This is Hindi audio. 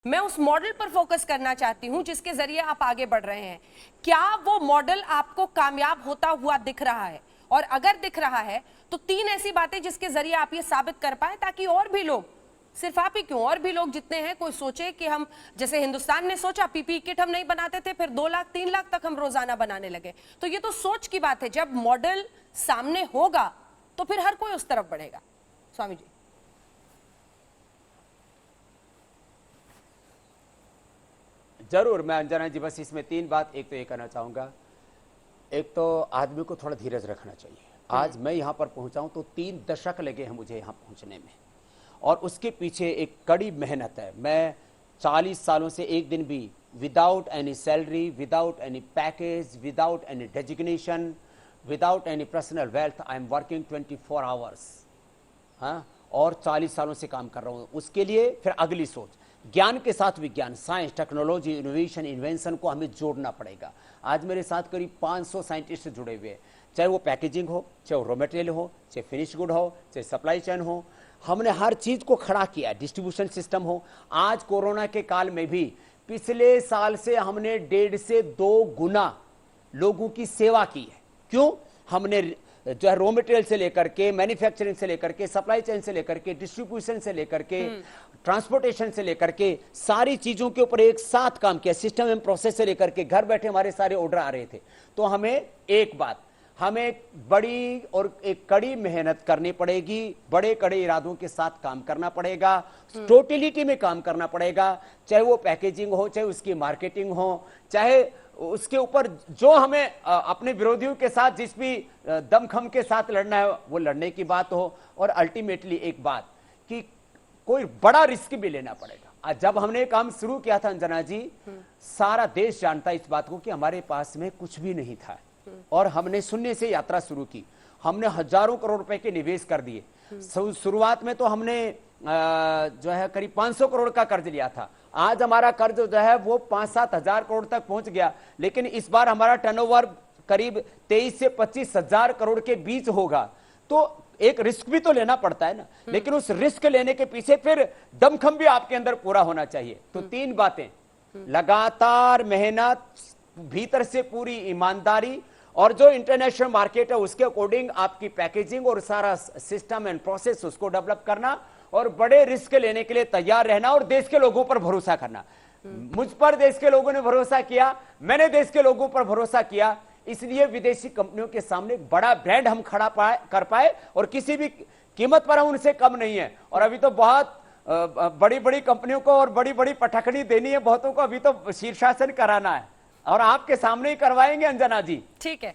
मैं उस मॉडल पर फोकस करना चाहती हूं जिसके जरिए आप आगे बढ़ रहे हैं। क्या वो मॉडल आपको कामयाब होता हुआ दिख रहा है? और अगर दिख रहा है तो 3 ऐसी बातें जिसके जरिए आप ये साबित कर पाए ताकि और भी लोग, सिर्फ आप ही क्यों, और भी लोग जितने हैं, कोई सोचे कि हम, जैसे हिंदुस्तान ने सोचा पीपीई किट हम नहीं बनाते थे, फिर 2 लाख 3 लाख तक हम रोजाना बनाने लगे। तो ये तो सोच की बात है। जब मॉडल सामने होगा तो फिर हर कोई उस तरफ बढ़ेगा। स्वामी जी। जरूर, मैं अंजना जी बस इसमें 3 बात, एक तो ये कहना चाहूंगा, एक तो आदमी को थोड़ा धीरज रखना चाहिए। आज मैं यहाँ पर पहुंचा हूं तो 3 दशक लगे हैं मुझे यहाँ पहुंचने में, और उसके पीछे एक कड़ी मेहनत है। मैं 40 सालों से एक दिन भी without any salary, without any package, without any designation, without any personal wealth, I am working 24 hours, हाँ, और 40 सालों से काम कर रहा हूँ। उसके लिए फिर अगली सोच, ज्ञान के साथ विज्ञान, साइंस, टेक्नोलॉजी, इनोवेशन, इन्वेंशन को हमें जोड़ना पड़ेगा। आज मेरे साथ करीब 500 साइंटिस्ट जुड़े हुए हैं, चाहे वो पैकेजिंग हो, चाहे वो रॉ मटेरियल हो, चाहे फिनिश गुड हो, चाहे सप्लाई चेन हो। हमने हर चीज को खड़ा किया, डिस्ट्रीब्यूशन सिस्टम हो। आज कोरोना के काल में भी पिछले साल से हमने 1.5 से 2 गुना लोगों की सेवा की है। क्यों? हमने जो है रॉ मटेरियल से लेकर के, मैन्युफैक्चरिंग से लेकर के, सप्लाई चेन से लेकर के, डिस्ट्रीब्यूशन से लेकर के, ट्रांसपोर्टेशन से लेकर के, सारी चीजों के ऊपर एक साथ काम किया। सिस्टम एंड प्रोसेस से लेकर के घर बैठे हमारे सारे ऑर्डर आ रहे थे। तो हमें एक बात, हमें बड़ी और एक कड़ी मेहनत करनी पड़ेगी, बड़े कड़े इरादों के साथ काम करना पड़ेगा, टोटलिटी में काम करना पड़ेगा। चाहे वो पैकेजिंग हो, चाहे उसकी मार्केटिंग हो, चाहे उसके ऊपर जो हमें अपने विरोधियों के साथ जिस भी दमखम के साथ लड़ना है वो लड़ने की बात हो। और अल्टीमेटली एक बात कि कोई बड़ा रिस्क भी लेना पड़ेगा। जब हमने काम शुरू किया था अंजना जी, सारा देश जानता है इस बात को कि हमारे पास में कुछ भी नहीं था, और हमने शून्य से यात्रा शुरू की। हमने हजारों करोड़ रुपए के निवेश कर दिए। शुरुआत में तो हमने जो है करीब 500 करोड़ का कर्ज लिया था। आज हमारा कर्ज जो है वो 5-7 हजार करोड़ तक पहुंच गया। लेकिन इस बार हमारा टर्नओवर करीब 23 से 25 हजार करोड़ के बीच होगा। तो एक रिस्क भी तो लेना पड़ता है ना, लेकिन उस रिस्क लेने के पीछे फिर दमखम भी आपके अंदर पूरा होना चाहिए। तो 3 बातें, लगातार मेहनत, भीतर से पूरी ईमानदारी, और जो इंटरनेशनल मार्केट है उसके अकॉर्डिंग आपकी पैकेजिंग और सारा सिस्टम एंड प्रोसेस उसको डेवलप करना, और बड़े रिस्क लेने के लिए तैयार रहना, और देश के लोगों पर भरोसा करना। मुझ पर देश के लोगों ने भरोसा किया, मैंने देश के लोगों पर भरोसा किया, इसलिए विदेशी कंपनियों के सामने एक बड़ा ब्रांड हम खड़ा कर पाए, और किसी भी कीमत पर हम उनसे कम नहीं है। और अभी तो बहुत बड़ी बड़ी कंपनियों को और बड़ी बड़ी पटखनी देनी है, बहुतों को अभी तो शीर्षासन कराना है, और आपके सामने ही करवाएंगे अंजना जी। ठीक है।